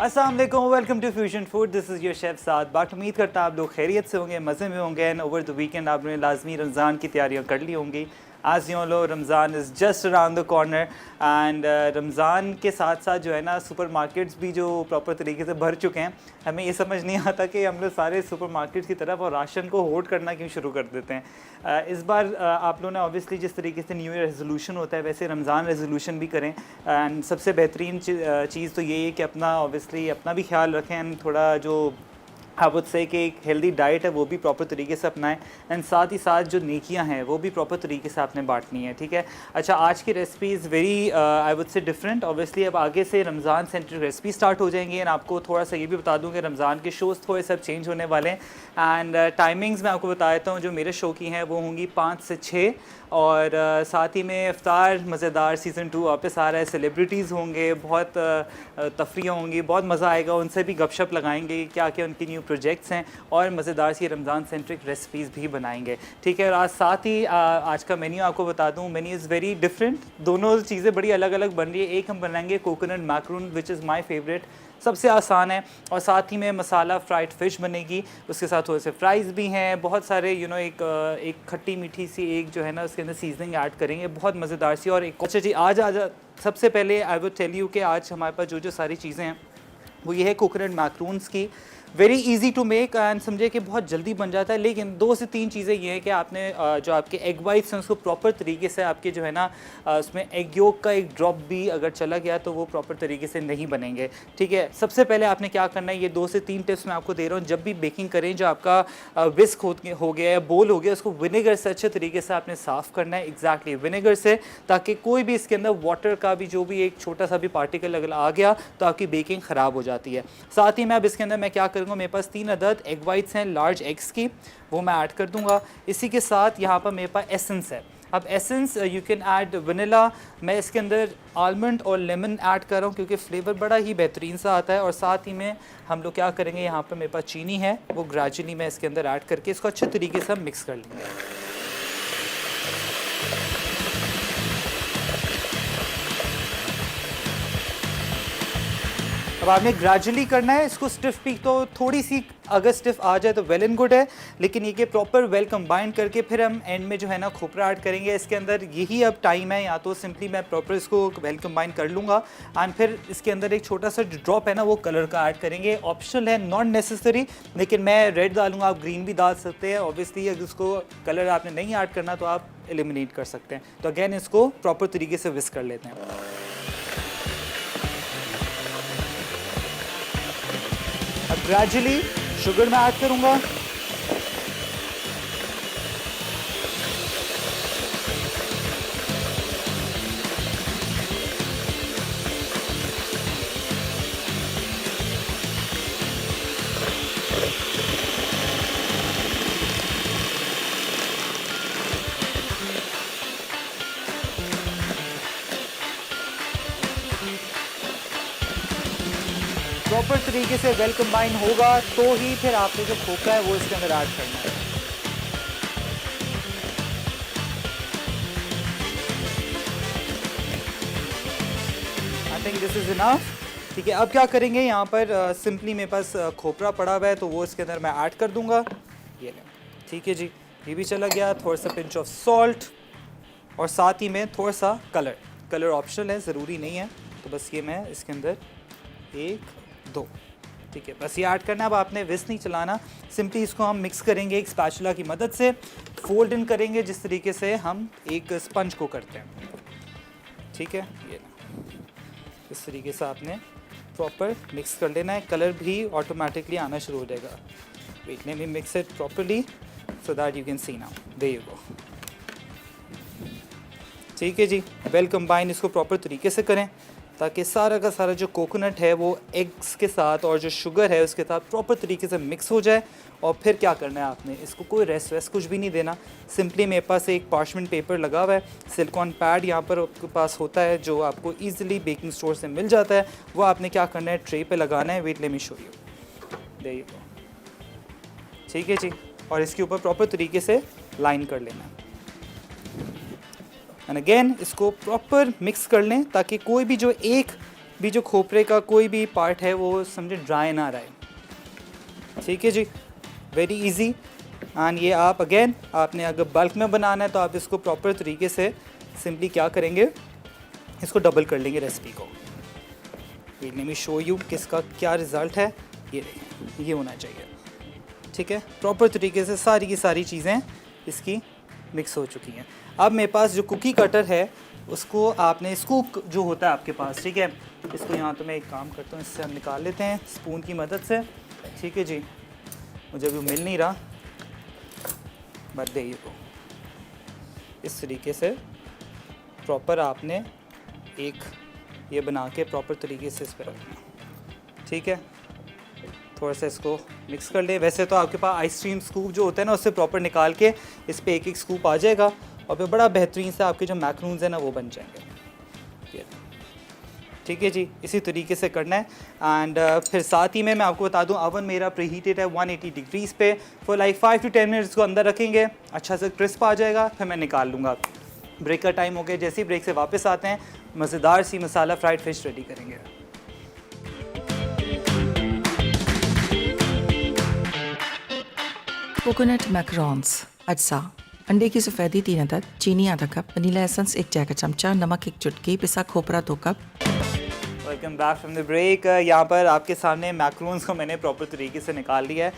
अस्सलाम वालेकुम, welcome to fusion food. This is your chef Saad Butt. उम्मीद करता आप लोग खैरियत से होंगे, मज़े में होंगे एंड ओवर द वीकेंड आपने लाजमी रमज़ान की तैयारियां कर ली होंगी। आज you low Ramzan is just around the corner and Ramzan के साथ साथ जो है ना सुपर मार्केट्स भी जो प्रॉपर तरीके से भर चुके हैं। हमें ये समझ नहीं आता कि हम लोग सारे सुपर मार्केट्स की तरफ और राशन को होल्ड करना क्यों शुरू कर देते हैं। इस बार आप लोगों ने ऑब्वियसली जिस तरीके से न्यू ईयर रेजोल्यूशन होता है वैसे रमज़ान रेजोल्यूशन भी करें एंड सबसे बेहतरीन चीज़ तो यही है कि अपना ऑब्वियसली अपना भी ख्याल रखें एंड थोड़ा जो आई वुड से कि एक हेल्दी डाइट है वो भी प्रॉपर तरीके से अपनाएं एंड साथ ही साथ जो नेकियां हैं वो भी प्रॉपर तरीके से आपने बांटनी है। ठीक है, अच्छा आज की recipe is very I would say different. Obviously अब आगे से रमज़ान सेंट्रिक रेसिपी स्टार्ट हो जाएंगी एंड आपको थोड़ा सा ये भी बता दूं कि रमज़ान के शोज़ थोड़े सब चेंज होने वाले हैं एंड टाइमिंग्स मैं आपको बता देता हूँ। जो मेरे शो की हैं वो होंगी 5 से 6 और साथ ही में इफ्तार मज़ेदार सीज़न 2 वापस आ रहा है। सेलिब्रिटीज़ होंगे, बहुत तफरियाँ होंगी, बहुत मज़ा आएगा, उनसे भी गपशप लगाएंगे क्या क्या उनकी न्यू प्रोजेक्ट्स हैं और मज़ेदार सी रमज़ान सेंट्रिक रेसिपीज़ भी बनाएंगे। ठीक है, और आज साथ ही आज का मेन्यू आपको बता दूँ। मेन्यू इज़ वेरी डिफरेंट, दोनों चीज़ें बड़ी अलग अलग बन रही है। एक हम बनाएंगे coconut Macron which is my favourite, सबसे आसान है, और साथ ही में मसाला फ्राइड फ़िश बनेगी, उसके साथ थोड़े से फ्राइज़ भी हैं, बहुत सारे एक खट्टी मीठी सी एक जो है ना उसके अंदर सीजनिंग ऐड करेंगे, बहुत मज़ेदार सी। और एक अच्छा जी आज सबसे पहले आई विल टेल यू कि आज हमारे पास जो जो सारी चीज़ें हैं वो ये है कोकोनट मैक्रोन्स की। Very easy to make and समझे कि बहुत जल्दी बन जाता है, लेकिन 2 से 3 चीज़ें ये हैं कि आपने जो आपके एग वाइट्स हैं उसको प्रॉपर तरीके से आपके जो है ना उसमें एग योक का एक ड्रॉप भी अगर चला गया तो वो प्रॉपर तरीके से नहीं बनेंगे। ठीक है, सबसे पहले आपने क्या करना है, ये 2 से 3 टिप्स मैं आपको दे रहा हूँ। जब भी बेकिंग करें, जो आपका विस्क हो गया या बोल हो गया, उसको विनेगर से अच्छे तरीके से आपने साफ़ करना है। एग्जैक्टली विनेगर से, ताकि कोई भी इसके अंदर वाटर का भी जो भी एक छोटा सा भी पार्टिकल अगर आ गया तो आपकी बेकिंग ख़राब हो जाती है। साथ ही मैं अब इसके अंदर मैं क्या करूँगा, मेरे पास 3 अदद एग वाइट्स हैं लार्ज एग्स की, वो मैं ऐड कर दूंगा। इसी के साथ यहाँ पर मेरे पास एसेंस है। अब essence you can add vanilla, मैं इसके अंदर आलमंड और लेमन ऐड कर रहा हूँ क्योंकि फ्लेवर बड़ा ही बेहतरीन सा आता है। और साथ ही में हम लोग क्या करेंगे, यहाँ पर मेरे पास चीनी है, वो ग्रेजुअली मैं इसके अंदर ऐड करके इसको अच्छे तरीके से हम मिक्स कर लेंगे। अब आपने ग्रेजुअली करना है इसको, स्टिफ भी तो थोड़ी सी अगर स्टिफ आ जाए तो वेल एंड गुड है, लेकिन ये कि प्रॉपर वेल कंबाइन करके फिर हम एंड में जो है ना खोपरा ऐड करेंगे इसके अंदर। यही अब टाइम है, या तो सिंपली मैं प्रॉपर इसको वेल कंबाइन कर लूँगा एंड फिर इसके अंदर एक छोटा सा ड्रॉप है ना वो कलर का ऐड करेंगे। ऑप्शनल है, नॉट नेसेसरी, लेकिन मैं रेड डालूंगा, आप ग्रीन भी डाल सकते हैं। ऑब्वियसली अगर उसको कलर आपने नहीं ऐड करना तो आप एलिमिनेट कर सकते हैं। तो अगेन इसको प्रॉपर तरीके से विस्क कर लेते हैं। अब ग्रेजुअली शुगर मैं ऐड करूंगा। प्रॉपर तरीके से वेल कंबाइन होगा तो ही फिर आपने जो खोपरा है वो इसके अंदर ऐड करना है। I think this is enough. ठीक है, अब क्या करेंगे, यहाँ पर सिंपली मेरे पास खोपरा पड़ा हुआ है तो वो इसके अंदर मैं ऐड कर दूंगा। ये लें, ठीक है जी, ये भी चला गया। थोड़ा सा पिंच ऑफ सॉल्ट और साथ ही में थोड़ा सा कलर ऑप्शनल है, ज़रूरी नहीं है, तो बस ये मैं इसके अंदर 1 2, ठीक है, बस ये ऐड करना। अब आपने विस्क नहीं चलाना, सिंपली इसको हम मिक्स करेंगे एक स्पैचुला की मदद से, फोल्ड इन करेंगे जिस तरीके से हम एक स्पंज को करते हैं। ठीक है, ये इस तरीके से आपने प्रॉपर मिक्स कर लेना है। कलर भी ऑटोमेटिकली आना शुरू हो जाएगा। Wait, let me mix it properly so that you can see now. There you go. ठीक है जी, वेल कंबाइन इसको प्रॉपर तरीके से करें ताकि सारा का सारा जो कोकोनट है वो एग्स के साथ और जो शुगर है उसके साथ प्रॉपर तरीके से मिक्स हो जाए। और फिर क्या करना है, आपने इसको कोई रेस्ट वेस्ट कुछ भी नहीं देना। सिंपली मेरे पास एक पार्चमेंट पेपर लगा हुआ है, सिलिकॉन पैड यहाँ पर आपके पास होता है जो आपको ईजिली बेकिंग स्टोर से मिल जाता है, वो आपने क्या करना है ट्रे पे लगाना है। Wait, let me show you. There you go. ठीक है जी, और इसके ऊपर प्रॉपर तरीके से लाइन कर लेना है एंड अगेन इसको प्रॉपर मिक्स कर लें ताकि कोई भी जो एक भी जो खोपरे का कोई भी पार्ट है वो समझे ड्राई ना रहे। ठीक है जी, वेरी इजी। एंड ये आप अगेन आपने अगर बल्क में बनाना है तो आप इसको प्रॉपर तरीके से सिंपली क्या करेंगे, इसको डबल कर लेंगे रेसिपी को। लेट मी शो यू किसका क्या रिज़ल्ट है। ये देखें, ये होना चाहिए। ठीक है, प्रॉपर तरीके से सारी की सारी चीज़ें इसकी मिक्स हो चुकी हैं। अब मेरे पास जो कुकी कटर है उसको आपने स्कूप जो होता है आपके पास, ठीक है, इसको यहाँ तो मैं एक काम करता हूँ, इससे हम निकाल लेते हैं स्पून की मदद से। ठीक है जी, मुझे अभी मिल नहीं रहा, बट दे को इस तरीके से प्रॉपर आपने एक ये बना के प्रॉपर तरीके से इस पर रखना। ठीक है, थोड़ा सा इसको मिक्स कर ले। वैसे तो आपके पास आइसक्रीम स्कूप जो होता है ना उससे प्रॉपर निकाल के इस पे एक एक स्कूप आ जाएगा और फिर बड़ा बेहतरीन से आपके जो मैक्रोन्स हैं ना वो बन जाएंगे। ठीक है जी, इसी तरीके से करना है। एंड फिर साथ ही में मैं आपको बता दूं अवन मेरा प्रीहीटेड है 180 डिग्रीज़ पे। फॉर लाइक 5 to 10 मिनट्स को अंदर रखेंगे, अच्छा से क्रिस्प आ जाएगा, फिर मैं निकाल लूँगा। ब्रेक का टाइम हो गया, जैसे ही ब्रेक से वापस आते हैं मज़ेदार सी मसाला फ्राइड फ़िश रेडी करेंगे। कोकोनट मैकरॉन्स अज्जा, अंडे की सफ़ेदी 3 अदद, चीनी आधा कप, वनीला एसेंस 1 चाय का चमचा, नमक 1 चुटकी, पिसा खोपरा 2 कप। Welcome back from the break. यहाँ पर आपके सामने मैक्रोन्स को मैंने प्रॉपर तरीके से निकाल लिया है।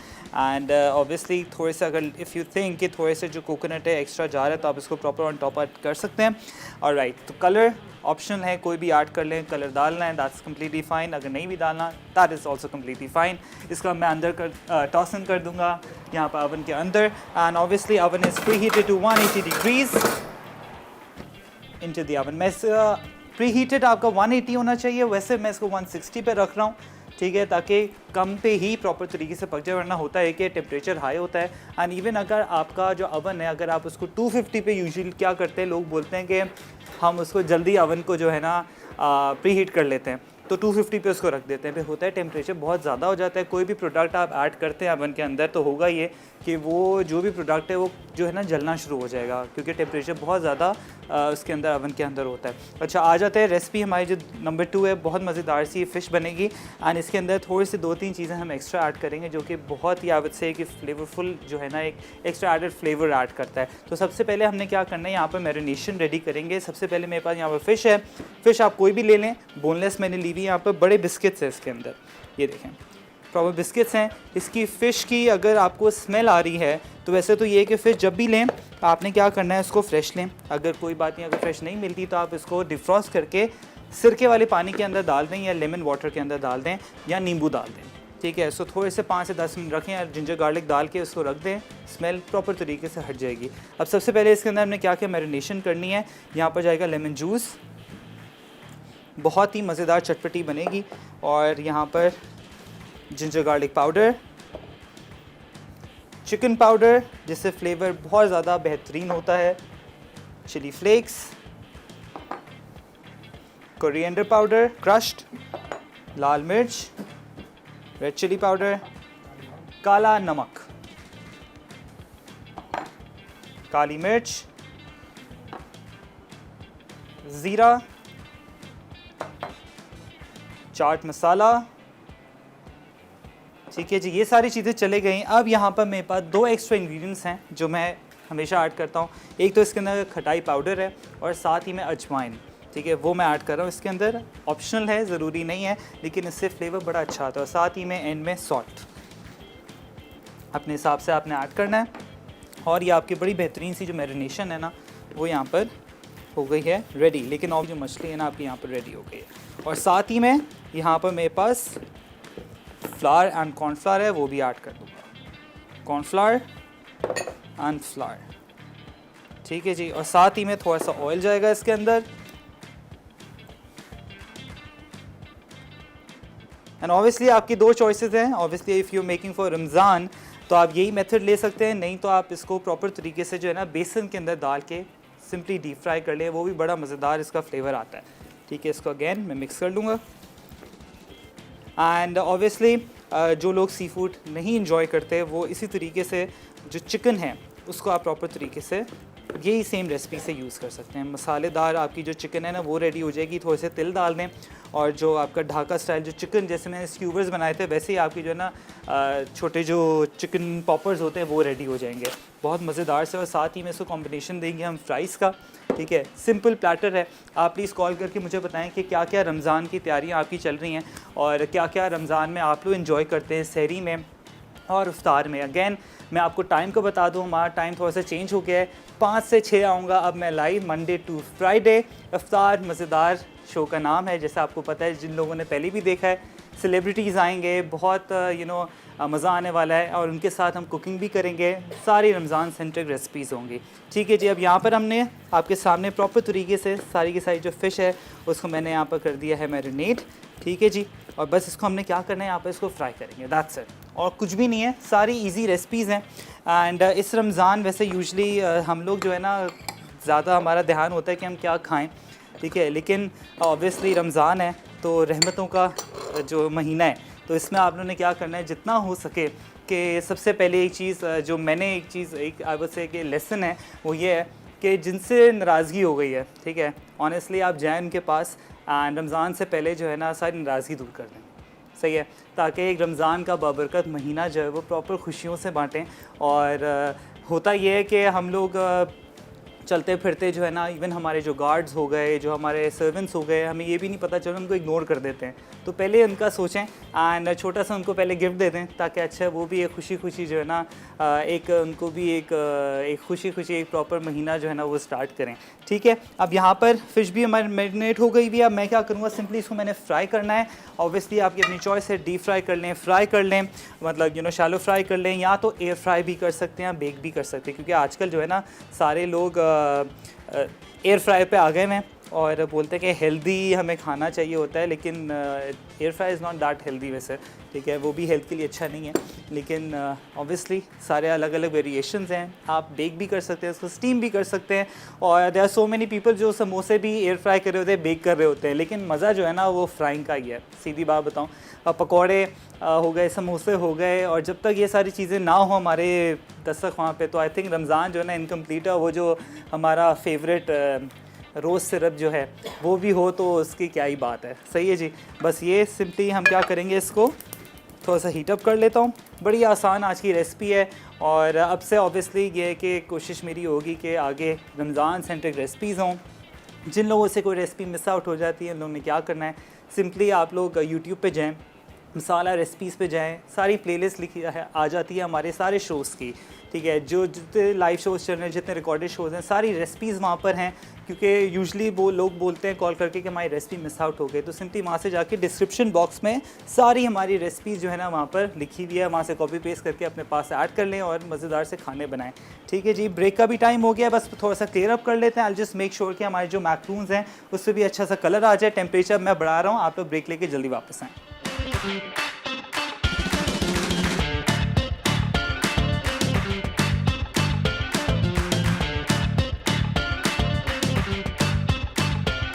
एंड ऑब्वियसली थोड़े से अगर इफ़ यू थिंक कि थोड़े से जो कोकोनट है एक्स्ट्रा जा रहा है तो आप इसको प्रॉपर ऑन टॉप ऐड कर सकते हैं। और राइट, तो कलर ऑप्शनल है, कोई भी ऐड कर लें, कलर डालना है दैट्स कम्प्लीटली फ़ाइन, अगर नहीं भी डालना that is also completely fine. इसका मैं अंदर कर टॉस इन कर दूँगा यहाँ पर ओवन के अंदर। And obviously oven is preheated to 180 degrees into the oven. मैं प्री हीटेड आपका 180 होना चाहिए, वैसे मैं इसको 160 पे रख रहा हूँ। ठीक है, ताकि कम पे ही प्रॉपर तरीके से पक जाए, वरना होता है कि टेम्परेचर हाई होता है। एंड इवन अगर आपका जो ओवन है अगर आप उसको 250 पे यूजुअली क्या करते हैं लोग बोलते हैं कि हम उसको जल्दी ओवन को जो है ना प्री हीट कर लेते हैं तो 250 पे उसको रख देते हैं। फिर होता है टेम्परेचर बहुत ज़्यादा हो जाता है। कोई भी प्रोडक्ट आप ऐड करते हैं ओवन के अंदर तो होगा ये कि वो जो भी प्रोडक्ट है वो जो है ना जलना शुरू हो जाएगा, क्योंकि टेम्परेचर बहुत ज़्यादा उसके अंदर ओवन के अंदर होता है। अच्छा, आ जाते हैं रेसिपी हमारी जो नंबर 2 है। बहुत मज़ेदार सी फ़िश बनेगी एंड इसके अंदर थोड़ी सी 2-3 चीज़ें हम एक्स्ट्रा ऐड करेंगे जो कि बहुत ही आवत से कि फ्लेवरफुल जो है ना एक एक्स्ट्रा एडेड फ्लेवर ऐड करता है। तो सबसे पहले हमने क्या करना है, यहाँ पर मैरिनेशन रेडी करेंगे। सबसे पहले मेरे पास यहाँ पर फ़िश है। फ़िश आप कोई भी ले लें, बोनलेस मैंने ली हुई। यहाँ पर बड़े बिस्किट्स है इसके अंदर, ये देखें प्रॉपर बिस्किट्स हैं। इसकी फ़िश की अगर आपको स्मेल आ रही है तो वैसे तो ये है कि फ़िश जब भी लें आपने क्या करना है, इसको फ्रेश लें। अगर कोई बात नहीं, अगर फ्रेश नहीं मिलती तो आप इसको डिफ्रॉस्ट करके सिरके वाले पानी के अंदर डाल दें या लेमन वाटर के अंदर डाल दें या नींबू डाल दें। ठीक है, इसको थोड़े से 5 से 10 मिनट रखें और जिंजर गार्लिक डाल के उसको रख दें, स्मेल प्रॉपर तरीके से हट जाएगी। अब सबसे पहले इसके अंदर हमने क्या क्या मैरिनेशन करनी है। यहाँ पर जाएगा लेमन जूस, बहुत ही मज़ेदार चटपटी बनेगी। और यहाँ पर ginger garlic powder, chicken powder जिससे फ्लेवर बहुत ज़्यादा बेहतरीन होता है, chili flakes, coriander powder crushed, लाल मिर्च, रेड चिली पाउडर, काला नमक, काली मिर्च, ज़ीरा, चाट मसाला। ठीक है जी, ये सारी चीज़ें चले गई। अब यहाँ पर मेरे पास 2 एक्स्ट्रा इंग्रेडिएंट्स हैं जो मैं हमेशा ऐड करता हूँ। एक तो इसके अंदर खटाई पाउडर है और साथ ही में अजवाइन, ठीक है, वो मैं ऐड कर रहा हूँ इसके अंदर। ऑप्शनल है, ज़रूरी नहीं है, लेकिन इससे फ्लेवर बड़ा अच्छा आता है। और साथ ही में एंड में सॉल्ट अपने हिसाब से आपने ऐड करना है। और ये आपकी बड़ी बेहतरीन सी जो मैरिनेशन है ना वो यहाँ पर हो गई है रेडी। लेकिन और जो मछली है ना आपकी यहाँ पर रेडी हो गई है। और साथ ही में यहाँ पर मेरे पास फ्लावर एंड कॉर्नफ्लावर है, वो भी ऐड कर दूँगा। कॉर्नफ्लावर एंड फ्लावर, ठीक है जी। और साथ ही में थोड़ा सा ऑयल जाएगा इसके अंदर। एंड ऑब्वियसली आपकी 2 चॉइसेस हैं। Obviously if you making for Ramzan तो आप यही मेथड ले सकते हैं, नहीं तो आप इसको प्रॉपर तरीके से जो है ना बेसन के अंदर डाल के सिंपली डीप फ्राई कर लें, वो भी बड़ा मज़ेदार इसका फ्लेवर आता है। ठीक है, इसको अगेन मैं मिक्स कर लूँगा। एंड ऑब्वियसली जो लोग सी फूड नहीं इंजॉय करते वो इसी तरीके से जो चिकन है उसको आप प्रॉपर तरीके से यही सेम रेसिपी से यूज़ कर सकते हैं। मसालेदार आपकी जो चिकन है ना वो रेडी हो जाएगी। थोड़े से तिल डाल दें और जो आपका ढाका स्टाइल जो चिकन जैसे मैंने स्क्यूवर्स बनाए थे वैसे ही आपकी जो है ना छोटे जो चिकन पॉपर्स होते हैं वो रेडी हो जाएंगे, बहुत मज़ेदार से। और साथ ही में इसको कॉम्बिनेशन देंगे हम फ्राइज़ का, ठीक है। सिंपल प्लेटर है। आप प्लीज़ कॉल करके मुझे बताएं कि क्या क्या रमज़ान की तैयारियां आपकी चल रही हैं और क्या क्या रमज़ान में आप लोग इन्जॉय करते हैं सहरी में और इफ्तार में। अगेन मैं आपको टाइम को बता दूं, हमारा टाइम थोड़ा सा चेंज हो गया है, 5 से 6 आऊँगा अब मैं लाइव, मंडे टू फ्राइडे। इफ्तार मज़ेदार शो का नाम है, जैसा आपको पता है, जिन लोगों ने पहले भी देखा है। सेलिब्रिटीज़ आएंगे, बहुत मज़ा आने वाला है और उनके साथ हम कुकिंग भी करेंगे, सारी रमज़ान सेंट्रिक रेसिपीज़ होंगी, ठीक है जी। अब यहाँ पर हमने आपके सामने प्रॉपर तरीके से सारी की सारी जो फ़िश है उसको मैंने यहाँ पर कर दिया है मैरिनेट, ठीक है जी। और बस इसको हमने क्या करना है, यहाँ पर इसको फ्राई करेंगे, दैट्स इट, और कुछ भी नहीं है, सारी इजी रेसिपीज़ हैं। एंड इस रमज़ान वैसे यूजुअली हम लोग जो है ना ज़्यादा हमारा ध्यान होता है कि हम क्या खाएं, ठीक है, लेकिन ऑब्वियसली रमज़ान है तो रहमतों का जो महीना है, तो इसमें आप लोगों ने क्या करना है, जितना हो सके कि सबसे पहले एक चीज़ जो मैंने एक आई वुड से कि लेसन है वो ये है कि जिनसे नाराज़गी हो गई है, ठीक है, ऑनेस्टली आप जाएँ उनके पास एंड रमज़ान से पहले जो है ना सारी नाराज़गी दूर कर दें, सही है, ताकि एक रमज़ान का बाबरकत महीना जो है वो प्रॉपर खुशियों से बांटें। और होता ये है कि हम लोग चलते फिरते जो है ना, इवन हमारे जो गार्ड्स हो गए, जो हमारे सर्वेंट्स हो गए, हमें ये भी नहीं पता चला, उनको इग्नोर कर देते हैं। तो पहले उनका सोचें एंड छोटा सा उनको पहले गिफ्ट दे दें, ताकि अच्छा वो भी एक खुशी जो है ना एक उनको भी एक खुशी एक प्रॉपर महीना जो है ना वो स्टार्ट करें, ठीक है। अब यहाँ पर फ़िश भी हमारी मैरिनेट हो गई भी। अब मैं क्या करूँगा, सिंपली इसको मैंने फ्राई करना है। ऑब्वियसली आपकी अपनी चॉइस है, डीप फ्राई कर लें, फ्राई कर लें, मतलब शैलो फ्राई कर लें, या तो एयर फ्राई भी कर सकते हैं, बेक भी कर सकते हैं, क्योंकि आजकल जो है ना सारे लोग एयर फ्राई पे आ गए हैं और बोलते हैं कि हेल्दी हमें खाना चाहिए होता है, लेकिन air fry is not that healthy वैसे, ठीक है, वो भी हेल्थ के लिए अच्छा नहीं है। लेकिन ऑब्वियसली सारे अलग अलग वेरिएशंस हैं, आप बेक भी कर सकते हैं, उसको स्टीम भी कर सकते हैं। और there are so many people जो समोसे भी एयर फ्राई कर रहे होते हैं, बेक कर रहे होते हैं, लेकिन मज़ा जो है ना वो फ्राइंग का ही है, सीधी बात बताऊँ। पकौड़े हो गए, समोसे हो गए, और जब तक ये सारी चीज़ें ना हो हमारे दस्तरख़्वान पे, तो आई थिंक रमज़ान जो है ना इनकम्प्लीट है। वो जो हमारा फेवरेट रोज़ सिरप जो है वो भी हो तो उसकी क्या ही बात है, सही है जी। बस ये सिंपली हम क्या करेंगे, इसको थोड़ा सा हीट अप कर लेता हूँ। बड़ी आसान आज की रेसिपी है, और अब से ऑब्वियसली ये है कि कोशिश मेरी होगी कि आगे रमज़ान सेंट्रिक रेसिपीज़ हों। जिन लोगों से कोई रेसिपी मिस आउट हो जाती है, उन लोगों ने क्या करना है, सिंपली आप लोग यूट्यूब पे जाएं, मसाला रेसिपीज़ पे जाएं, सारी प्लेलिस्ट लिखी है आ जाती है हमारे सारे शोज़ की, ठीक है, जो जितने लाइव शोज़ चल रहे हैं, जितने रिकॉर्डेड शोज़ हैं, सारी रेसिपीज़ वहाँ पर हैं। क्योंकि यूजुअली वो लोग बोलते हैं कॉल करके कि हमारी रेसिपी मिस आउट हो गई, तो सिंपली वहाँ से जाके डिस्क्रिप्शन बॉक्स में सारी हमारी रेसिपीज़ जो है ना वहाँ पर लिखी हुई है, वहाँ से कॉपी पेस्ट करके अपने पास ऐड कर लें और मज़ेदार से खाने बनाएं, ठीक है जी। ब्रेक का भी टाइम हो गया, बस थोड़ा सा क्लियर अप कर लेते हैं। आई जस्ट मेक श्योर कि हमारे जो मैक्रून्स हैं उस पर भी अच्छा सा कलर आ जाए। टेम्परेचर मैं बढ़ा रहा हूँ, आप लोग ब्रेक लेके जल्दी वापस आएँ।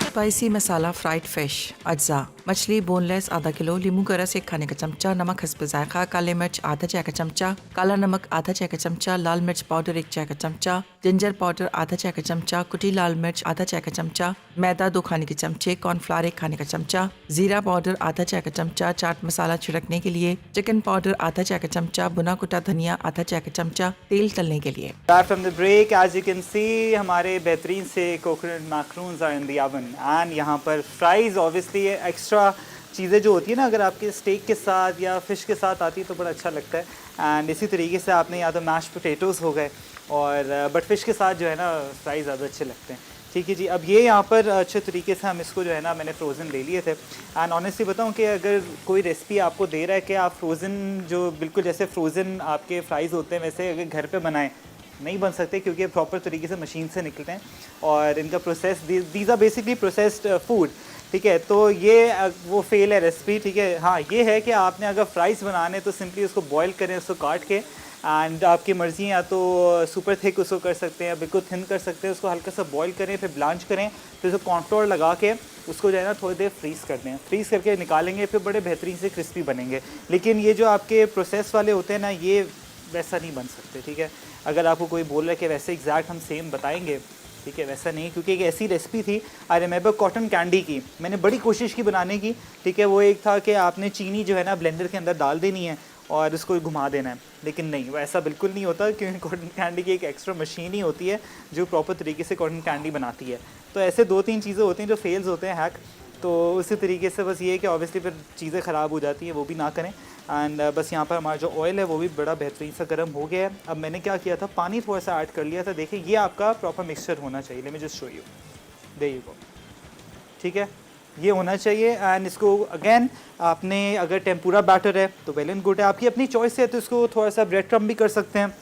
स्पाइसी मसाला फ्राइड फिश अज्जा, मछली बोनलेस आधा किलो, लींबू का रस 1 खाने का चमचा, नमक हस्ब जायका, काले मिर्च आधा चाय का चमचा, काला नमक आधा चाय का चमचा, लाल मिर्च पाउडर 1 चाय का चमचा, जिंजर पाउडर आधा चाय का चमचा, कुटी लाल मिर्च आधा चाय का चमचा, मैदा 2 खाने के चमचे, कॉर्नफ्लावर 1 खाने का चमचा, जीरा पाउडर आधा चाय का चमचा, चाट मसाला छिड़कने के लिए, चिकन पाउडर आधा चाय का चमचा, बुना कुटा धनिया आधा चाय का चमचा, तेल तलने के लिए। From the break, as you can see हमारे बेहतरीन से coconut macaroons are in the oven, and यहाँ पर फ्राइज़ ऑब्वियसली एक्स्ट्रा चीज़ें जो होती है ना, अगर आपके स्टेक के साथ या फ़िश के साथ आती है तो बड़ा अच्छा लगता है। एंड इसी तरीके से आपने या तो मैश पोटैटोज़ हो गए, और बट फ़िश के साथ जो है ना फ्राई ज़्यादा अच्छे लगते हैं, ठीक है जी। अब ये यहाँ पर अच्छे तरीके से हम इसको जो है ना मैंने फ्रोज़न ले लिए थे। एंड ऑनेस्टली बताऊँ कि अगर कोई रेसिपी आपको दे रहा है कि आप फ्रोज़न जो बिल्कुल जैसे फ्रोज़न आपके फ्राइज़ होते हैं वैसे अगर घर पे बनाएं, नहीं बन सकते, क्योंकि प्रॉपर तरीके से मशीन से निकलते हैं और इनका process, these are basically processed food, ठीक है। तो ये वो फेल है रेसिपी, ठीक है। हाँ, ये है कि आपने अगर फ्राइज़ बनाने तो सिंपली उसको बॉईल करें, उसको काट के, एंड आपकी मर्ज़ी, या तो सुपर थिक उसको कर सकते हैं, बिल्कुल थिन कर सकते हैं, उसको हल्का सा बॉईल करें, फिर ब्लांच करें, फिर उसको कॉर्नफ्लोर लगा के उसको जो है ना थोड़ी देर फ्रीज़ कर दें, फ्रीज़ करके निकालेंगे, फिर बड़े बेहतरीन से क्रिस्पी बनेंगे। लेकिन ये जो आपके प्रोसेस वाले होते हैं ना, ये वैसा नहीं बन सकते, ठीक है। अगर आपको कोई बोल रहा है कि वैसे एग्जैक्ट हम सेम बताएंगे ठीक है, वैसा नहीं, क्योंकि एक ऐसी रेसिपी थी, आई रिमेंबर कॉटन कैंडी की, मैंने बड़ी कोशिश की बनाने की, ठीक है। वो एक था कि आपने चीनी जो है ना ब्लेंडर के अंदर डाल देनी है और इसको घुमा देना है, लेकिन नहीं, वो ऐसा बिल्कुल नहीं होता, क्योंकि कॉटन कैंडी की एक एक्स्ट्रा मशीन ही होती है जो प्रॉपर तरीके से कॉटन कैंडी बनाती है। तो ऐसे 2-3 चीज़ें होती हैं जो फेल्स होते हैं हैक, तो उसी तरीके से बस ये है कि ऑब्वियसली फिर चीज़ें ख़राब हो जाती हैं, वो भी ना करें। एंड बस यहाँ पर हमारा जो ऑयल है वो भी बड़ा बेहतरीन सा गर्म हो गया है। अब मैंने क्या किया था, पानी थोड़ा सा ऐड कर लिया था। देखिए ये आपका प्रॉपर मिक्सचर होना चाहिए, let me just show you, there you go, ठीक है, ये होना चाहिए। एंड इसको अगेन आपने अगर टेम्पूरा बैटर है तो वेल एंड गुड है, आपकी अपनी चॉइस है, तो इसको थोड़ा सा ब्रेड क्रम्ब भी कर सकते हैं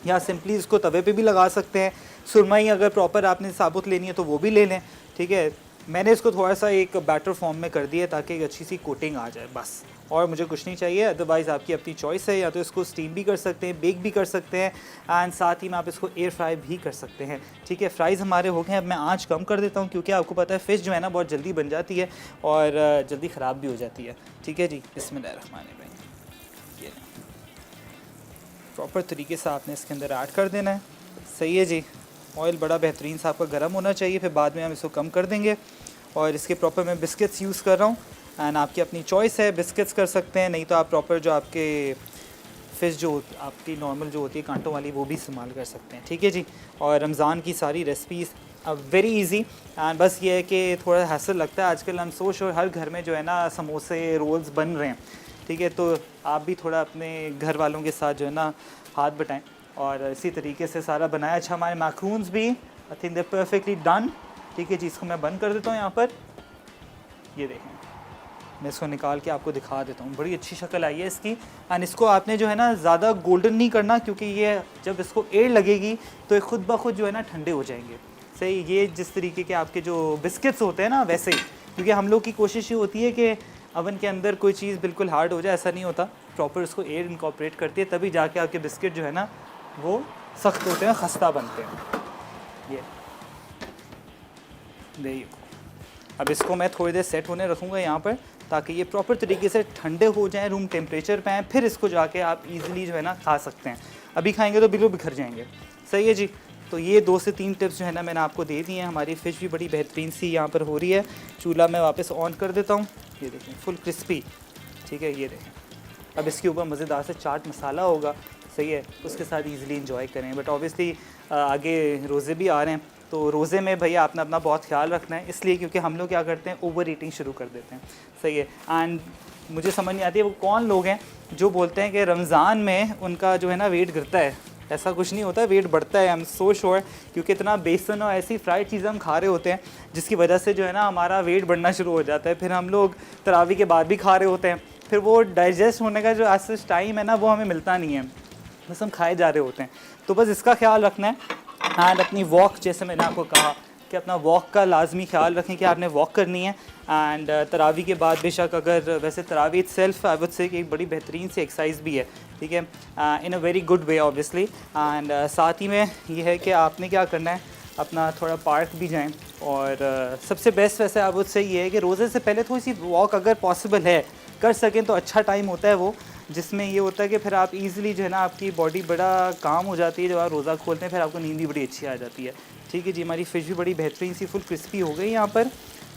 या सिंपली इसको तवे पे भी लगा सकते हैं। सुरमई अगर प्रॉपर आपने साबुत लेनी है तो वो भी ले लें, ठीक है। मैंने इसको थोड़ा सा एक बैटर फॉर्म में कर दिया ताकि एक अच्छी सी कोटिंग आ जाए बस, और मुझे कुछ नहीं चाहिए। अदरवाइज़ आपकी अपनी चॉइस है, या तो इसको स्टीम भी कर सकते हैं, बेक भी कर सकते हैं, एंड साथ ही में आप इसको एयर फ्राई भी कर सकते हैं, ठीक है। फ्राइज़ हमारे हो गए हैं। अब मैं आँच कम कर देता हूँ, क्योंकि आपको पता है फ़िश जो है ना बहुत जल्दी बन जाती है और जल्दी ख़राब भी हो जाती है, ठीक है जी। बिस्मिल्लाहिर्रहमानिर्रहीम, ये प्रॉपर तरीके से आपने इसके अंदर ऐड कर देना है, सही है जी। ऑयल बड़ा बेहतरीन सा आपका गर्म होना चाहिए, फिर बाद में हम इसको कम कर देंगे। और इसके प्रॉपर मैं बिस्किट्स यूज़ कर रहा हूँ, एंड आपकी अपनी चॉइस है, बिस्किट्स कर सकते हैं, नहीं तो आप प्रॉपर जो आपके फ़िश जो आपकी नॉर्मल जो होती है कांटों वाली वो भी इस्तेमाल कर सकते हैं, ठीक है जी। और रमज़ान की सारी रेसिपीज़ अब वेरी इजी, एंड बस ये है कि थोड़ा हैसल लगता है आजकल। हम सो श्योर हर घर में जो है ना समोसे रोल्स बन रहे हैं, ठीक है, तो आप भी थोड़ा अपने घर वालों के साथ जो है ना हाथ बटाएं और इसी तरीके से सारा बनाया। अच्छा, हमारे मैक्रून्स भी I think they perfectly done, ठीक है जी। इसको मैं बंद कर देता हूँ यहाँ पर, ये देखें, मैं इसको निकाल के आपको दिखा देता हूँ, बड़ी अच्छी शक्ल आई है इसकी। एंड इसको आपने जो है ना ज़्यादा गोल्डन नहीं करना, क्योंकि ये जब इसको एयर लगेगी तो ये खुद ब खुद जो है ना ठंडे हो जाएंगे, सही। ये जिस तरीके के आपके जो बिस्किट्स होते हैं ना वैसे ही, क्योंकि हम लोग की कोशिश ये होती है कि अवन के अंदर कोई चीज़ बिल्कुल हार्ड हो जाए, ऐसा नहीं होता। प्रॉपर उसको एयर इनकॉर्पोरेट करती है, तभी जाके आपके बिस्किट जो है ना वो सख्त होते हैं, खस्ता बनते हैं। ये देखिए, अब इसको मैं थोड़ी देर सेट होने रखूँगा यहाँ पर, ताकि ये प्रॉपर तरीके से ठंडे हो जाएं, रूम टेम्परेचर पे आएँ, फिर इसको जाके आप इजीली जो है ना खा सकते हैं। अभी खाएंगे तो बिल्कुल बिखर जाएंगे, सही है जी। तो ये 2 से 3 टिप्स जो है ना मैंने आपको दे दी हैं। हमारी फ़िश भी बड़ी बेहतरीन सी यहाँ पर हो रही है। चूल्हा मैं वापस ऑन कर देता हूँ, ये देखें फुल क्रिस्पी, ठीक है, ये देखें। अब इसके ऊपर मज़ेदार से चाट मसाला होगा, सही है, उसके साथ ईज़िली इंजॉय करें। बट ऑब्वियसली आगे रोज़े भी आ रहे हैं, तो रोज़े में भैया आपने अपना बहुत ख्याल रखना है, इसलिए क्योंकि हम लोग क्या करते हैं, ओवर ईटिंग शुरू कर देते हैं, सही है। एंड मुझे समझ नहीं आती है वो कौन लोग हैं जो बोलते हैं कि रमज़ान में उनका जो है ना वेट गिरता है। ऐसा कुछ नहीं होता, वेट बढ़ता है, आई एम सो श्योर, क्योंकि इतना बेसन और ऐसी फ्राइड चीज़ें हम खा रहे होते हैं जिसकी वजह से जो है ना हमारा वेट बढ़ना शुरू हो जाता है। फिर हम लोग तरावी के बाद भी खा रहे होते हैं, फिर वो डाइजेस्ट होने का जो ऐसा टाइम है ना वो हमें मिलता नहीं है, बस हम खाए जा रहे होते हैं। तो बस इसका ख्याल रखना है। एंड अपनी वॉक, जैसे मैंने आपको कहा कि अपना वॉक का लाजमी ख्याल रखें कि आपने वॉक करनी है। एंड तरावी के बाद बेशक, अगर वैसे तरावी इटसेल्फ आई वुड से कि एक बड़ी बेहतरीन सी एक्सरसाइज भी है, ठीक है, in a very good way obviously. And साथ ही में ये है कि आपने क्या करना है, अपना थोड़ा पार्क भी जाएं। और सबसे बेस्ट वैसे आई वुड से ये है कि रोज़े से पहले थोड़ी सी वॉक अगर पॉसिबल है कर सकें तो अच्छा टाइम होता है वो, जिसमें ये होता है कि फिर आप इजीली जो है ना आपकी बॉडी बड़ा काम हो जाती है। जब आप रोज़ा खोलते हैं फिर आपको नींद भी बड़ी अच्छी आ जाती है, ठीक है जी। हमारी फ़िश भी बड़ी बेहतरीन सी फुल क्रिस्पी हो गई यहाँ पर,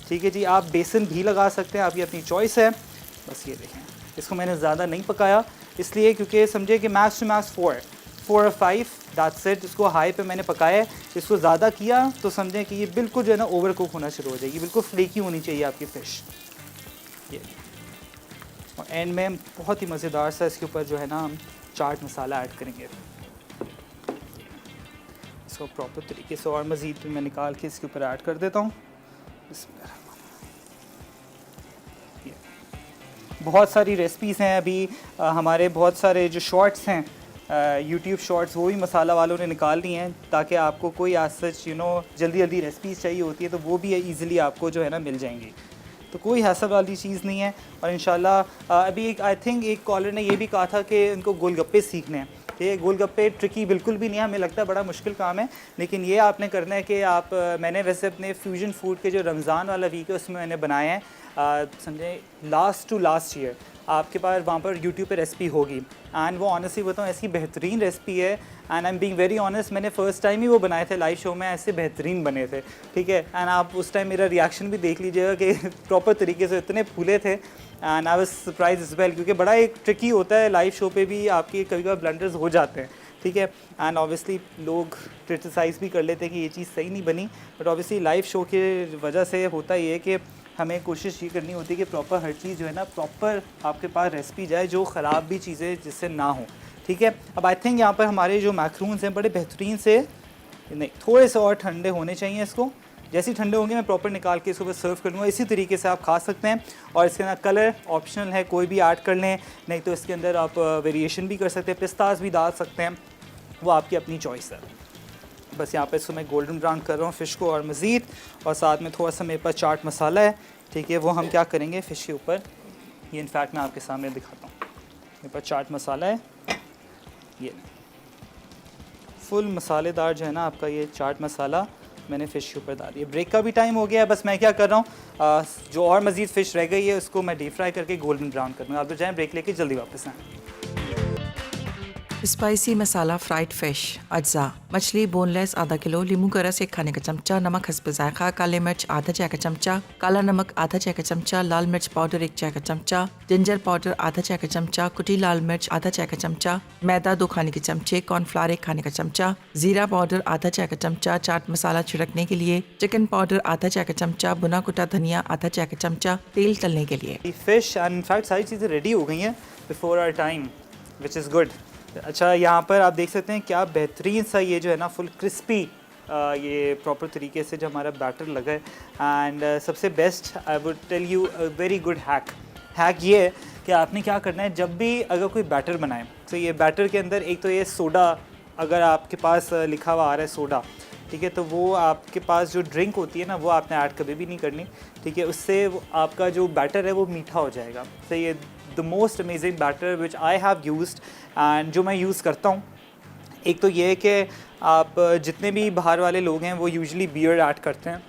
ठीक है जी। आप बेसन भी लगा सकते हैं, आपकी अपनी चॉइस है। बस ये देखें, इसको मैंने ज़्यादा नहीं पकाया इसलिए क्योंकि समझे कि मैक्स टू मैक्स 4 और 5 दैट्स इट। इसको हाई पे मैंने पकाया है, इसको ज़्यादा किया तो समझें कि ये बिल्कुल जो है ना ओवर कुक होना शुरू हो जाएगी, बिल्कुल फ्लेकी होनी चाहिए आपकी फ़िश। ये और एंड में बहुत ही मज़ेदार सा इसके ऊपर जो है ना हम चाट मसाला ऐड करेंगे। इसको प्रॉपर तरीके से और मज़ीद भी मैं निकाल के इसके ऊपर ऐड कर देता हूँ। बहुत सारी रेसिपीज़ हैं अभी हमारे, बहुत सारे जो शॉर्ट्स हैं यूट्यूब शॉर्ट्स वो भी मसाला वालों ने निकाल ली हैं, ताकि आपको कोई आज सच जल्दी जल्दी रेसिपीज़ चाहिए होती है तो वो भी ईज़िली आपको जो है ना मिल जाएंगी। तो कोई हैसल वाली चीज़ नहीं है। और इंशाल्लाह अभी एक आई थिंक एक कॉलर ने ये भी कहा था कि उनको गोलगप्पे सीखने हैं। ये गोलगप्पे ट्रिकी बिल्कुल भी नहीं है, हमें लगता है बड़ा मुश्किल काम है, लेकिन ये आपने करना है कि आप मैंने वैसे अपने फ्यूजन फूड के जो रमज़ान वाला वीक है उसमें मैंने बनाए हैं समझे लास्ट ईयर, आपके पास वहाँ पर यूट्यूब पे रेसिपी होगी। एंड वो ऑनेस्टली बताऊँ ऐसी बेहतरीन रेसिपी है, and I am being very honest, मैंने फर्स्ट टाइम ही वो बनाए थे लाइव शो में, ऐसे बेहतरीन बने थे, ठीक है। एंड आप उस टाइम मेरा रिएक्शन भी देख लीजिएगा कि प्रॉपर तरीके से इतने फूले थे, and I was surprise is well, क्योंकि बड़ा एक ट्रिकी होता है लाइव शो पे भी, आपके कभी कभी ब्लंडर्स हो जाते हैं, ठीक है। एंड ऑब्वियसली लोग क्रिटिसाइज़ भी कर लेते हैं कि ये चीज़ सही नहीं बनी, बट ऑब्वियसली लाइव शो की वजह से होता ये है कि हमें कोशिश ये करनी होती है कि प्रॉपर हर चीज़ जो है ना प्रॉपर आपके पास रेसिपी जाए, जो ख़राब भी चीज़ें जिससे ना हो, ठीक है। अब आई थिंक यहाँ पर हमारे जो मैक्रून्स हैं बड़े बेहतरीन से, नहीं थोड़े से और ठंडे होने चाहिए इसको, जैसे ही ठंडे होंगे मैं प्रॉपर निकाल के इसको बस सर्व कर लूँगा। इसी तरीके से आप खा सकते हैं, और इसके अंदर कलर ऑप्शनल है, कोई भी ऐड कर लें, नहीं तो इसके अंदर आप वेरिएशन भी कर सकते हैं, पिस्तास भी डाल सकते हैं, वो आपकी अपनी चॉइस है। बस यहाँ पे इसको मैं गोल्डन ब्राउन कर रहा हूँ फ़िश को और मज़ीद, और साथ में थोड़ा सा मेरे पास चाट मसाला है, ठीक है, वो हम क्या करेंगे फ़िश के ऊपर, ये इनफैक्ट मैं आपके सामने दिखाता हूँ। मेरे पास चाट मसाला है, ये फुल मसालेदार जो है ना आपका ये चाट मसाला मैंने फ़िश के ऊपर डाल दिया। ब्रेक का भी टाइम हो गया है, बस मैं क्या कर रहा हूँ, जो और मज़ीद फ़िश रह गई है उसको मैं डीप फ्राई करके गोल्डन ब्राउन कर दूँगा। आप तो जाएँ ब्रेक लेके जल्दी वापस आएँ। स्पाइसी मसाला फ्राइड फिश अज्जा, मछली बोनलेस आधा किलो, लींबू का रस 1 खाने का चमचा, नमक हस्ब जायका, काले मिर्च आधा चाय का चमचा, काला नमक आधा चाय का चमचा, लाल मिर्च पाउडर 1 चाय का चमचा, जिंजर पाउडर आधा चाय का चमचा, कुटी लाल मिर्च आधा चाय का चमचा, मैदा 2 खाने के चमचे, कॉर्नफ्लावर 1 खाने का चमचा, जीरा पाउडर आधा चाय का चमचा, चाट मसाला छिड़कने के लिए, चिकन पाउडर आधा चाय का चमचा, भुना कुटा धनिया आधा चाय का चमचा, तेल तलने के लिए। फ़िश एंड इनफैक्ट सारी चीज़ें रेडी हो गई हैं before our time, which is good. अच्छा, यहाँ पर आप देख सकते हैं क्या बेहतरीन सा ये जो है ना फुल क्रिस्पी ये प्रॉपर तरीके से जो हमारा बैटर लगा है। एंड सबसे best I would tell you very good hack ये है कि आपने क्या करना है, जब भी अगर कोई बैटर बनाए तो ये बैटर के अंदर एक तो ये सोडा, अगर आपके पास लिखा हुआ आ रहा है सोडा, ठीक है, तो वो आपके पास जो ड्रिंक होती है ना वो आपने ऐड कभी भी नहीं करनी, ठीक है, उससे आपका जो बैटर है वो मीठा हो जाएगा। तो ये the most amazing batter which I have used, and जो मैं यूज़ करता हूँ, एक तो ये है कि आप जितने भी बाहर वाले लोग हैं वो यूजुअली बियर ऐड करते हैं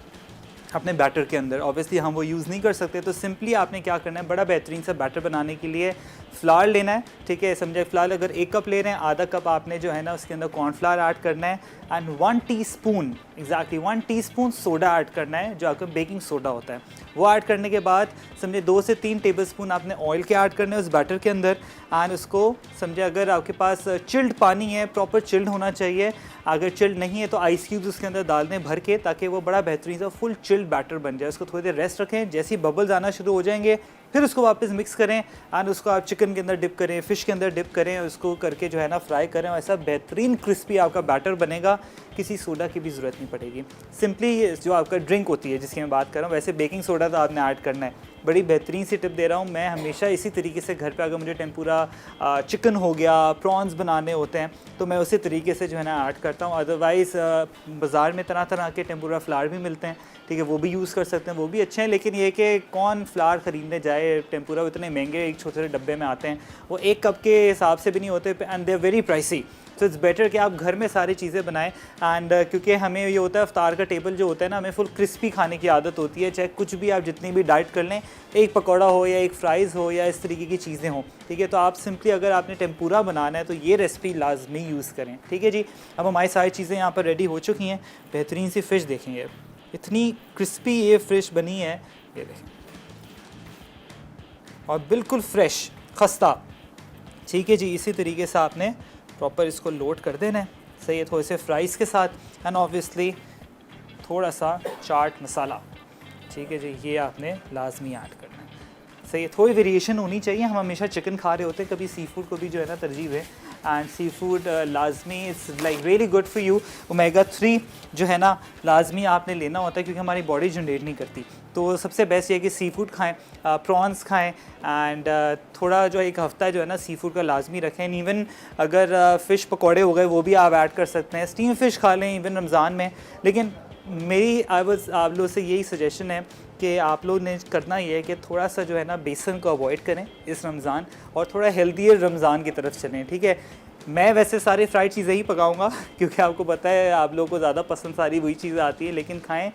अपने बैटर के अंदर, ऑब्वियसली हम वो यूज़ नहीं कर सकते, तो सिंपली आपने क्या करना है, बड़ा बेहतरीन सा बैटर बनाने के लिए फ़्लावर लेना है, ठीक है, समझे फ़्लावर अगर 1 कप ले रहे हैं, आधा कप आपने जो है ना उसके अंदर कॉर्नफ्लावर ऐड करना है, and 1 teaspoon exactly 1 teaspoon soda add करना है, जो आपका बेकिंग सोडा होता है, वो ऐड करने के बाद समझे 2 से 3 टेबलस्पून आपने ऑयल के ऐड करने हैं उस बैटर के अंदर, एंड उसको समझे अगर आपके पास चिल्ड पानी है, प्रॉपर चिल्ड होना चाहिए, अगर चिल्ड नहीं है तो आइस क्यूब्स उसके अंदर डाल दें भर के, ताकि वो बड़ा बेहतरीन सा फुल चिल्ड बैटर बन जाए। उसको थोड़ी देर रेस्ट रखें, जैसे ही बबल्स आना शुरू हो जाएंगे फिर उसको वापस मिक्स करें, एंड उसको आप चिकन के अंदर डिप करें, फ़िश के अंदर डिप करें, उसको करके जो है ना फ्राई करें, और ऐसा बेहतरीन क्रिस्पी आपका बैटर बनेगा, किसी सोडा की भी ज़रूरत नहीं पड़ेगी। सिंपली जो आपका ड्रिंक होती है जिसकी मैं बात कर रहा हूँ, वैसे बेकिंग सोडा तो आपने ऐड करना है। बड़ी बेहतरीन सी टिप दे रहा हूँ मैं, हमेशा इसी तरीके से घर पे अगर मुझे टेम्पुरा चिकन हो गया, प्रॉन्स बनाने होते हैं, तो मैं उसी तरीके से जो है ना ऐड करता हूँ। अदरवाइज़ बाज़ार में तरह तरह के टेम्पुरा फ्लावर भी मिलते हैं, ठीक है, वो भी यूज़ कर सकते हैं, वो भी अच्छे हैं, लेकिन ये कि कौन फ्लावर ख़रीदने जाए, टेम्पुरा इतने महंगे एक छोटे से डब्बे में आते हैं, वो 1 कप के हिसाब से भी नहीं होते, and they are very pricey. तो इट्स बेटर कि आप घर में सारी चीज़ें बनाएं, एंड क्योंकि हमें ये होता है इफ्तार का टेबल जो होता है ना, हमें फुल क्रिस्पी खाने की आदत होती है, चाहे कुछ भी आप जितनी भी डाइट कर लें, एक पकौड़ा हो या एक फ्राइज़ हो या इस तरीके की चीज़ें हों, ठीक है, तो आप सिंपली अगर आपने टेम्पुरा बनाना है तो ये रेसिपी लाजमी यूज़ करें, ठीक है जी। अब हमारी सारी चीज़ें यहाँ पर रेडी हो चुकी हैं, बेहतरीन सी फ़िश देखेंगे, इतनी क्रिस्पी ये फ़िश बनी है, ये देखें, और बिल्कुल फ्रेश खस्ता, ठीक है जी। इसी तरीके से आपने प्रॉपर इसको लोड कर देना है, सही है, थोड़े से फ्राइज़ के साथ, एंड ऑब्वियसली थोड़ा सा चाट मसाला, ठीक है जी, ये आपने लाजमी ऐड करना है, सही है, थोड़ी वेरिएशन होनी चाहिए। हम हमेशा चिकन खा रहे होते हैं, कभी सी फूड को भी जो है ना तरजीह है, एंड सी फूड लाजमी it's like very good for you. Omega 3 जो है ना लाजमी आपने लेना होता है, क्योंकि हमारी बॉडी जनरेट नहीं करती, तो सबसे बेस्ट ये है कि सी फूड खाएँ, प्रॉन्स खाएँ, एंड थोड़ा जो एक हफ़्ता जो है ना सी फूड का लाजमी रखें। इवन अगर फ़िश पकौड़े हो गए वो भी आप ऐड कर सकते हैं, स्टीम फ़िश खा लें इवन रमज़ान में। लेकिन मेरी आप लोगों से यही सजेशन है कि आप लोग ने करना ये है कि थोड़ा सा जो है ना बेसन को अवॉइड करें इस रमज़ान, और थोड़ा हेल्दियर रमज़ान की तरफ चलें, ठीक है। मैं वैसे सारी फ्राइड चीज़ें ही पकाऊंगा, क्योंकि आपको पता है आप लोगों को ज़्यादा पसंद सारी वही चीज़ें आती है, लेकिन खाएं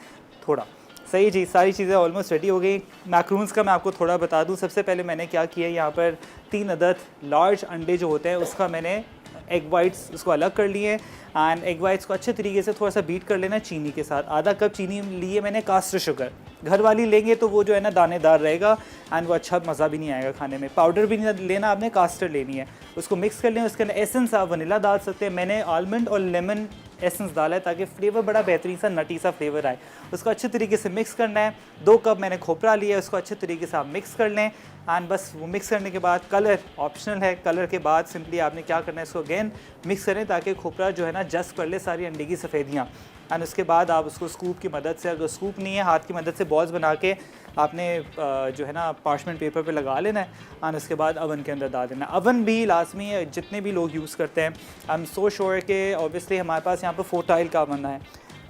थोड़ा, सही जी, सारी चीज़ें ऑलमोस्ट रेडी हो गई। मैक्रून्स का मैं आपको थोड़ा बता दूं। सबसे पहले मैंने क्या किया, यहाँ पर 3 अदद लार्ज अंडे जो होते हैं उसका मैंने एग वाइट्स उसको अलग कर लिए एंड एग वाइट्स को अच्छे तरीके से थोड़ा सा बीट कर लेना चीनी के साथ। आधा कप चीनी लिए मैंने कास्टर शुगर, घर वाली लेंगे तो वो जो है ना दानेदार रहेगा एंड वो अच्छा मज़ा भी नहीं आएगा खाने में। पाउडर भी नहीं लेना आपने, कास्टर लेनी है। उसको मिक्स कर लें, उसके अंदर एसेंस आप वनीला डाल सकते हैं। मैंने आलमंड और लेमन एसेंस डाला है ताकि फ्लेवर बड़ा बेहतरीन सा नटी सा फ्लेवर आए। उसको अच्छे तरीके से मिक्स करना है। 2 कप मैंने खोपरा लिया है, उसको अच्छे तरीके से आप मिक्स कर लें एंड बस वो मिक्स करने के बाद कलर ऑप्शनल है। कलर के बाद सिंपली आपने क्या करना है, इसको अगेन मिक्स करें ताकि खोपरा जो है ना जस्ट कर ले सारी अंडे की सफ़ेदियाँ। एंड उसके बाद आप उसको स्कूप की मदद से, अगर स्कूप नहीं है हाथ की मदद से बॉल्स बना के आपने जो है ना पार्चमेंट पेपर पे लगा लेना है एंड उसके बाद अवन के अंदर डाल देना है। अवन भी लाजमी है, जितने भी लोग यूज़ करते हैं। आई एम सो श्योर कि ऑब्वियसली हमारे पास यहाँ पर 4 टाइल का अवन है।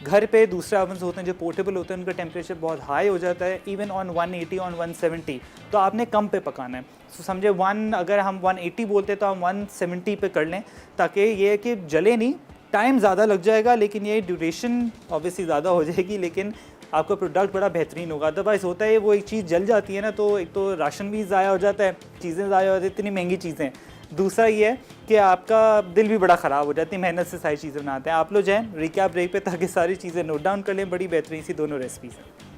घर पे दूसरे अवन होते हैं जो पोर्टेबल होते हैं, उनका टेम्परेचर बहुत हाई हो जाता है, इवन ऑन 180 ऑन 170। तो आपने कम पे पकाना है। तो समझे अगर हम 180 बोलते हैं तो हम 170 पे कर लें, ताकि ये है कि जले नहीं। टाइम ज़्यादा लग जाएगा लेकिन ये ड्यूरेशन ऑब्वियसली ज़्यादा हो जाएगी, लेकिन आपका प्रोडक्ट बड़ा बेहतरीन होगा। अदरवाइज़ होता है वो एक चीज़ जल जाती है ना, तो एक तो राशन भी ज़ाया हो जाता है, चीज़ें ज़ाया हो जाती है, इतनी महंगी चीज़ें। दूसरा ये है कि आपका दिल भी बड़ा ख़राब हो जाती है, मेहनत से सारी चीज़ें बनाते हैं। आप लोग जाएँ रिकैप ब्रेक पे ताकि सारी चीज़ें नोट डाउन कर लें। बड़ी बेहतरीन सी दोनों रेसिपीज़ हैं।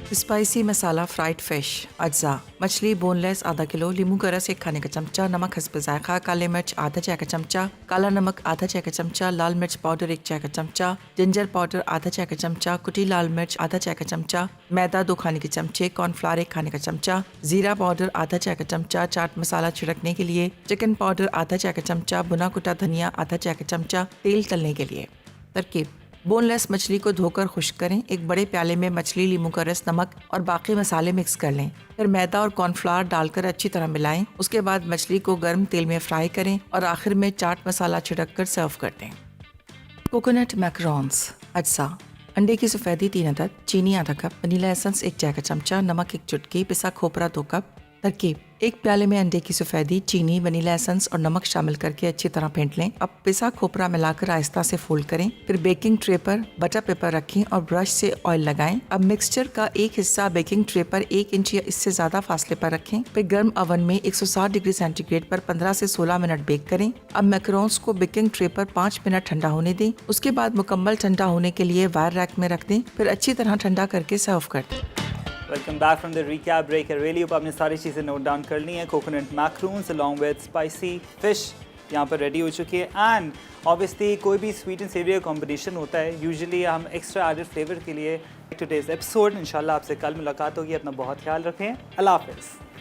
स्पाइसी मसाला फ्राइड फिश अज्जा, मछली बोनलेस आधा किलो, लींबू का रस 1 खाने का चमचा, नमक हस्ब जायका, काले मिर्च आधा चाय का चमचा, काला नमक आधा चाय का चमचा, लाल मिर्च पाउडर 1 चाय का चमचा, जिंजर पाउडर आधा चाय का चमचा, कुटी लाल मिर्च आधा चाय का चमचा, मैदा 2 खाने के चमचे, कॉर्नफ्लावर 1 खाने का चमचा, जीरा पाउडर आधा चाय का चमचा, चाट मसाला छिड़कने के लिए, चिकन पाउडर आधा चाय का चमचा, भुना कुटा धनिया आधा चाय का चमचा, तेल तलने के लिए। तरकीब: बोनलेस मछली को धोकर खुश्क करें। एक बड़े प्याले में मछली, लींबू का रस, नमक और बाकी मसाले मिक्स कर लें। फिर मैदा और कॉर्नफ्लावर डालकर अच्छी तरह मिलाएं। उसके बाद मछली को गर्म तेल में फ्राई करें और आखिर में चाट मसाला छिड़क कर सर्व कर दें। कोकोनट मैकरोन्स अज्जा, अंडे की सफ़ेदी 3 अदद, चीनी आधा कप, वनीला एसेंस 1 चाय का चमचा, नमक 1 चुटकी, पिसा खोपरा 2 कप। तरकीब: एक प्याले में अंडे की सफ़ेदी, चीनी, वनीला एसेंस और नमक शामिल करके अच्छी तरह फेंट लें। अब पिसा खोपरा मिलाकर आहिस्ता से फोल्ड करें। फिर बेकिंग ट्रे पर बटर पेपर रखें और ब्रश से ऑयल लगाएं। अब मिक्सचर का एक हिस्सा बेकिंग ट्रे पर 1 इंच या इससे ज़्यादा फासले पर रखें। फिर गर्म ओवन में 160 डिग्री सेंटीग्रेड पर 15 से 16 मिनट बेक करें। अब मैकरोन्स को बेकिंग ट्रे पर 5 मिनट ठंडा होने दें। उसके बाद मुकम्मल ठंडा होने के लिए वायर रैक में रख दें। फिर अच्छी तरह ठंडा करके सर्व कर दें। Welcome back from the recap break. Really hope आपने सारी चीज़ें नोट डाउन कर ली हैं। Coconut macaroons along with spicy fish यहाँ पर रेडी हो चुकी है। एंड ऑब्वियसली कोई भी स्वीट एंड सेवरी का कॉम्बिनेशन होता है, यूजुअली हम एक्स्ट्रा एडेड फ्लेवर के लिए टुडेज़ एपिसोड। इंशाल्लाह आपसे कल मुलाकात होगी। अपना बहुत ख्याल रखें। अल्लाह हाफ़िज़।